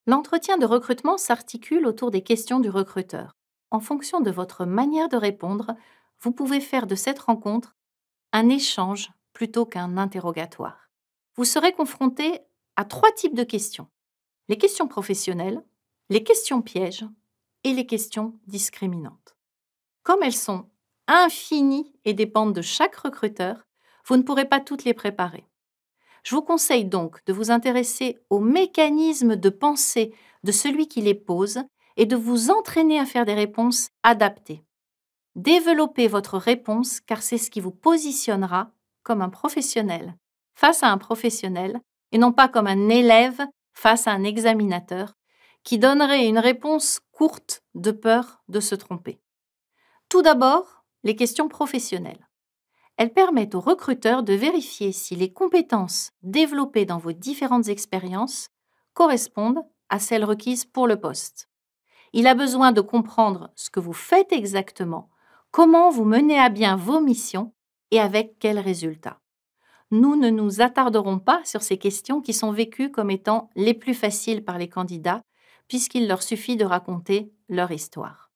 L'entretien de recrutement s'articule autour des questions du recruteur. En fonction de votre manière de répondre, vous pouvez faire de cette rencontre un échange plutôt qu'un interrogatoire. Vous serez confronté à 3 types de questions. Les questions professionnelles, les questions pièges et les questions discriminantes. Comme elles sont infinies et dépendent de chaque recruteur, vous ne pourrez pas toutes les préparer. Je vous conseille donc de vous intéresser aux mécanismes de pensée de celui qui les pose et de vous entraîner à faire des réponses adaptées. Développez votre réponse car c'est ce qui vous positionnera comme un professionnel face à un professionnel et non pas comme un élève face à un examinateur qui donnerait une réponse courte de peur de se tromper. Tout d'abord, les questions professionnelles. Elles permettent au recruteur de vérifier si les compétences développées dans vos différentes expériences correspondent à celles requises pour le poste. Il a besoin de comprendre ce que vous faites exactement, comment vous menez à bien vos missions et avec quels résultats. Nous ne nous attarderons pas sur ces questions qui sont vécues comme étant les plus faciles par les candidats, puisqu'il leur suffit de raconter leur histoire.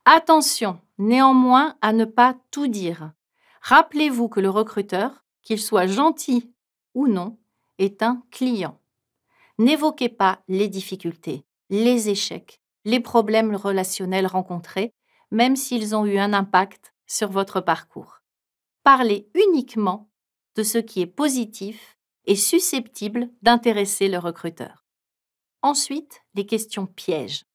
Attention, néanmoins, à ne pas tout dire. Rappelez-vous que le recruteur, qu'il soit gentil ou non, est un client. N'évoquez pas les difficultés, les échecs, les problèmes relationnels rencontrés, même s'ils ont eu un impact sur votre parcours. Parlez uniquement de ce qui est positif et susceptible d'intéresser le recruteur. Ensuite, les questions pièges.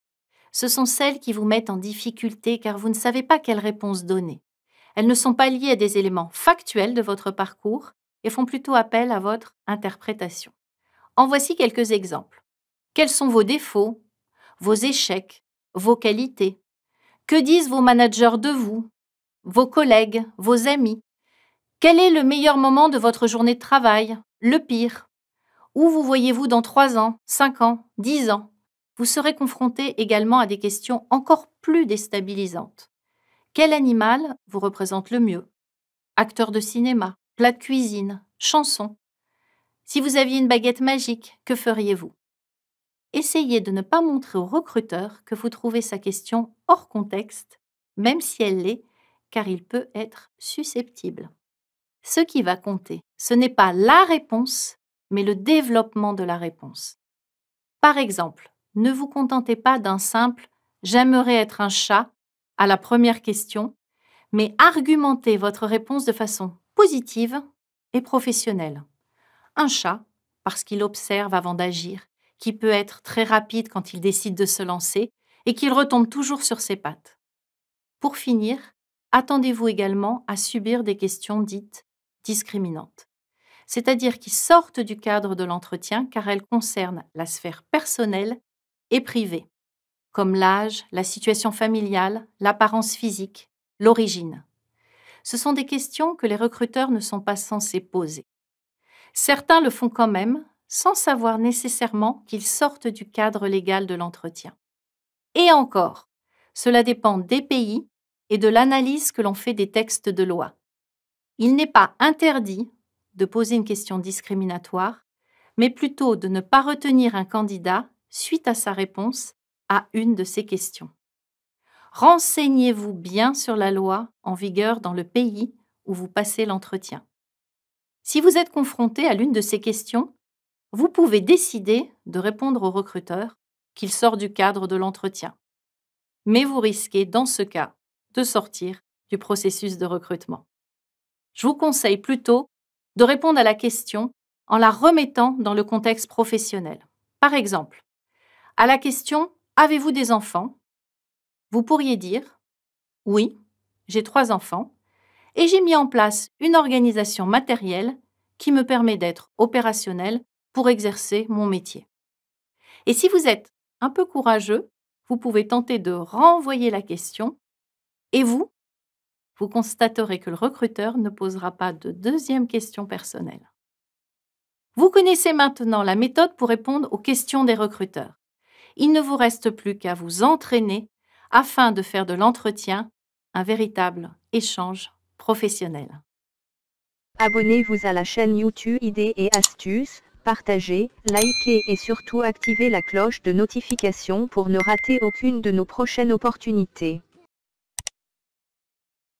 Ce sont celles qui vous mettent en difficulté car vous ne savez pas quelle réponse donner. Elles ne sont pas liées à des éléments factuels de votre parcours et font plutôt appel à votre interprétation. En voici quelques exemples. Quels sont vos défauts, vos échecs, vos qualités? Que disent vos managers de vous, vos collègues, vos amis? Quel est le meilleur moment de votre journée de travail, le pire? Où vous voyez-vous dans 3 ans, 5 ans, 10 ans? Vous serez confronté également à des questions encore plus déstabilisantes. Quel animal vous représente le mieux? Acteur de cinéma, plat de cuisine, chanson? Si vous aviez une baguette magique, que feriez-vous? Essayez de ne pas montrer au recruteur que vous trouvez sa question hors contexte, même si elle l'est, car il peut être susceptible. Ce qui va compter, ce n'est pas la réponse, mais le développement de la réponse. Par exemple, ne vous contentez pas d'un simple « j'aimerais être un chat » à la première question, mais argumentez votre réponse de façon positive et professionnelle. Un chat, parce qu'il observe avant d'agir, qui peut être très rapide quand il décide de se lancer et qu'il retombe toujours sur ses pattes. Pour finir, attendez-vous également à subir des questions dites discriminantes, c'est-à-dire qui sortent du cadre de l'entretien car elles concernent la sphère personnelle et privée, comme l'âge, la situation familiale, l'apparence physique, l'origine. Ce sont des questions que les recruteurs ne sont pas censés poser. Certains le font quand même, sans savoir nécessairement qu'ils sortent du cadre légal de l'entretien. Et encore, cela dépend des pays et de l'analyse que l'on fait des textes de loi. Il n'est pas interdit de poser une question discriminatoire, mais plutôt de ne pas retenir un candidat suite à sa réponse à une de ces questions. Renseignez-vous bien sur la loi en vigueur dans le pays où vous passez l'entretien. Si vous êtes confronté à l'une de ces questions, vous pouvez décider de répondre au recruteur qu'il sort du cadre de l'entretien. Mais vous risquez, dans ce cas, de sortir du processus de recrutement. Je vous conseille plutôt de répondre à la question en la remettant dans le contexte professionnel. Par exemple, à la question « Avez-vous des enfants ?», vous pourriez dire « Oui, j'ai 3 enfants et j'ai mis en place une organisation matérielle qui me permet d'être opérationnel pour exercer mon métier. » Et si vous êtes un peu courageux, vous pouvez tenter de renvoyer la question et vous constaterez que le recruteur ne posera pas de deuxième question personnelle. Vous connaissez maintenant la méthode pour répondre aux questions des recruteurs. Il ne vous reste plus qu'à vous entraîner afin de faire de l'entretien un véritable échange professionnel. Abonnez-vous à la chaîne YouTube Idées et Astuces partagez, likez et surtout activez la cloche de notification pour ne rater aucune de nos prochaines opportunités.